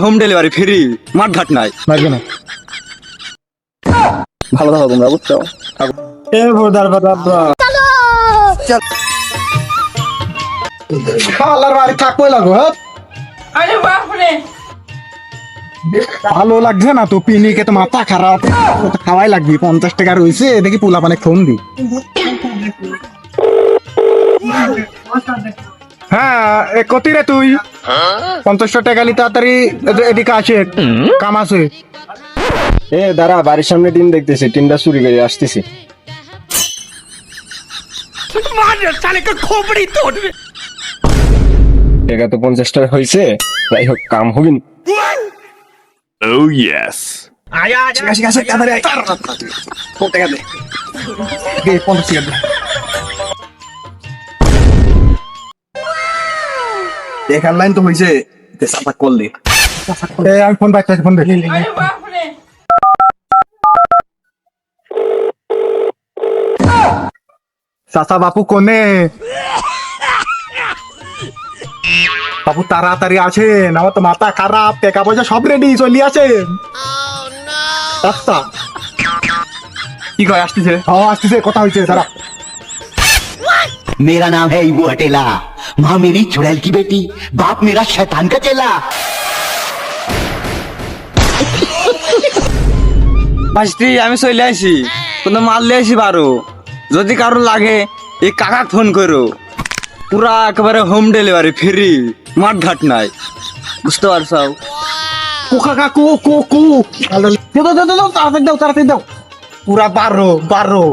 Home delivery free, মাঠ ঘাট নাই। লাগবে না। ভালো থাকো তোমরা, বুঝছো? এ ভোদার বাবা শালার বাড়ি থাকবই লাগো। হ্যাঁ আরে বাপরে, ভালো লাগছে না তো, পিনিকে তো মাথা খারাপ, খাওয়াই লাগবি। 50 টাকা রয়েছে, দেখি পোলা পানে ফোন দি। হ্যাঁ কতি রে তুই? 50 টাকা লি তাড়াতাড়ি এদিকে আসে, কাম আছে। এ দাঁড়া, বাড়ির সামনে টিন দেখতেছি, টিনটা চুরি করে আসতেছি। টাকা তো 50 টাকা হয়েছে, যাই হোক কাম হবিন। Oh yes. দেখার লাইন তো হয়েছে, সাফা করলে। আমি ফোন পাচ্ছি, ফোন দেখি। আরে বাপরে, চাচা বাপু কোনে? বাপু তাড়াতাড়ি আছেন, আমার তো মাথা খারাপ, টাকা পয়সা সব রেডি, চলি আছেন। আচ্ছা কি কয় আসতেছে? আসতেছে, কথা হয়েছে দাঁড়া। मेरा नाम है इबू हटेला, माँ मेरी चुड़ैल की बेटी, बाप मेरा शैतान का चेला। ভাইস্ত্রী আমি চলে আসি, কোনো মারলে আসি বারো। যদি কারো লাগে এই কাকা ফোন করো, পুরা একেবারে হোম ডেলিভারি ফ্রি, মাঠ ঘাট নাই, বুঝতে পারছো? কুকা কাকু কুকু তাড়াতাড়ি দাও, তাড়াতাড়ি দাও। পুরা 12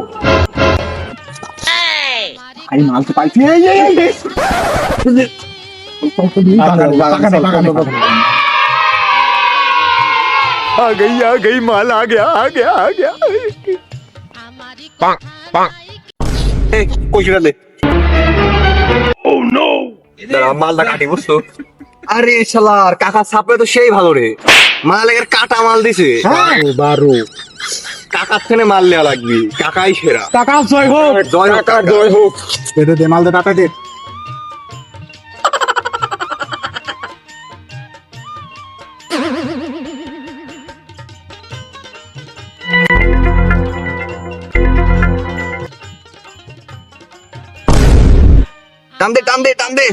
আই মাল তো পাইছি। आ गई माल आ गया आ गया आ गया। পয়সাটা দে। দাঁড়া, মালটা কাটি, বুঝছো? আরে শালার কাকা ছাপে তো সেই ভালো রে, মালের কাটা মাল দিছে। 12 কাকার থেকে মাল নেওয়া লাগবে, কাকাই সেরা। টাকা জয় হোক, জয় হোক, কাকা জয় হোক। দে মাল দে, টাকা দে। টান দে টান দে টান দে।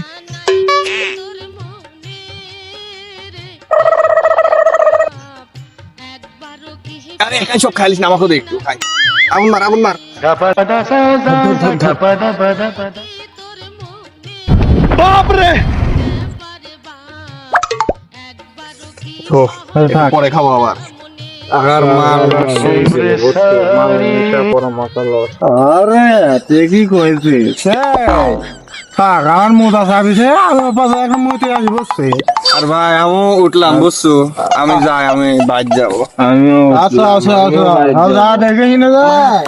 আরে একাই সব খাইলিস না, আমাকেও দে একটু খাই। আমন মার আমন মার। পরে খাবো আবার। আগার মাল আরে তুই কি কইছিস? আমার মোটা সাবিছে, আমার পাশে এখন মতে আসি বসছে। আর ভাই আমি উঠলাম, বুঝছো? আমি যাই, আমি বাইর যাবো। আমিও আচ্ছা আচ্ছা আচ্ছা, যা দেখে কিনে যায়।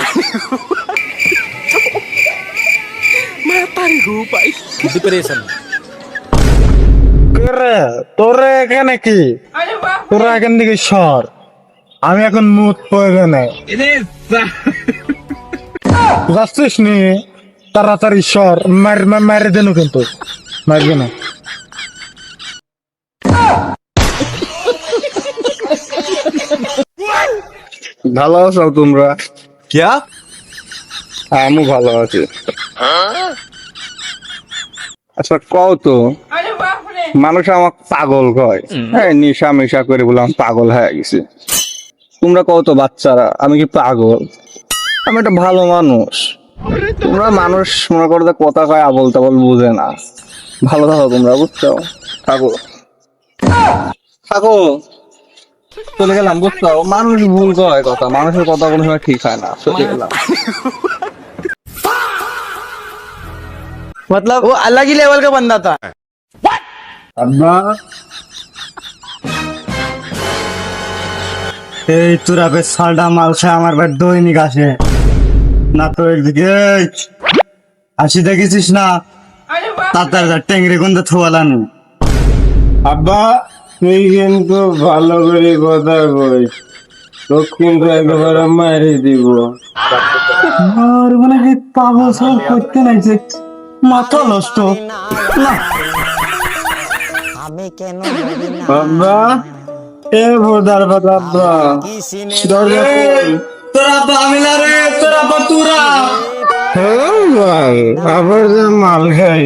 তোরে এখানে কি? আরে বাপ, তোরা এখান থেকে সর, আমি এখন মুখ প্রয়োজনে যাচ্ছিস নি, তাড়াতাড়ি সর। মারে দেন কিন্তু, মারবে না। ভালো আছো তোমরা? क्या? আমি ভালো আছি। আচ্ছা কও তো, আরে বাপরে, মানুষ আমাকে পাগল কয়, হ্যাঁ নেশা মেশা করে বললাম পাগল হয়ে গেছে। তোমরা কও তো বাচ্চারা, আমি কি পাগল? আমি একটা ভালো মানুষ। তোমরা মানুষ মনে করো যে কথা কয় আবল তাবল বুঝে না। ভালো থাকো তোমরা, বুঝছো? থাকো থাকো। চলে গেলাম, বুঝছো? মানুষ ভুল কয় কথা, মানুষের কথা কোনো সময় ঠিক হয় না। চলে গেলাম। मतलब वो अलग ही लेवल का बंदा था। আব্বা এই তোরা বেশ সালটা মালসা আমার বাড়ি দৈনিক আসে না তো, একদিকে আসি দেখেছিস না, আরে বাপ, তাড়াতাড়ি টেংরি কোনটা থোয়ালানো। আব্বা তুই কিন্তু ভালো করে কথা কই, তোকে কিন্তু একেবারে মারি দিব। আর মানে কি পাগল সব করতে নাইছে, মাথা নষ্ট না। আব্বা এ ভোদার কথা আব্বা দরজা খোল। তোর আব্বা আমি না রে, তোর আব্বা তুরা। হ্যাঁ মাল আবার যে মাল খাই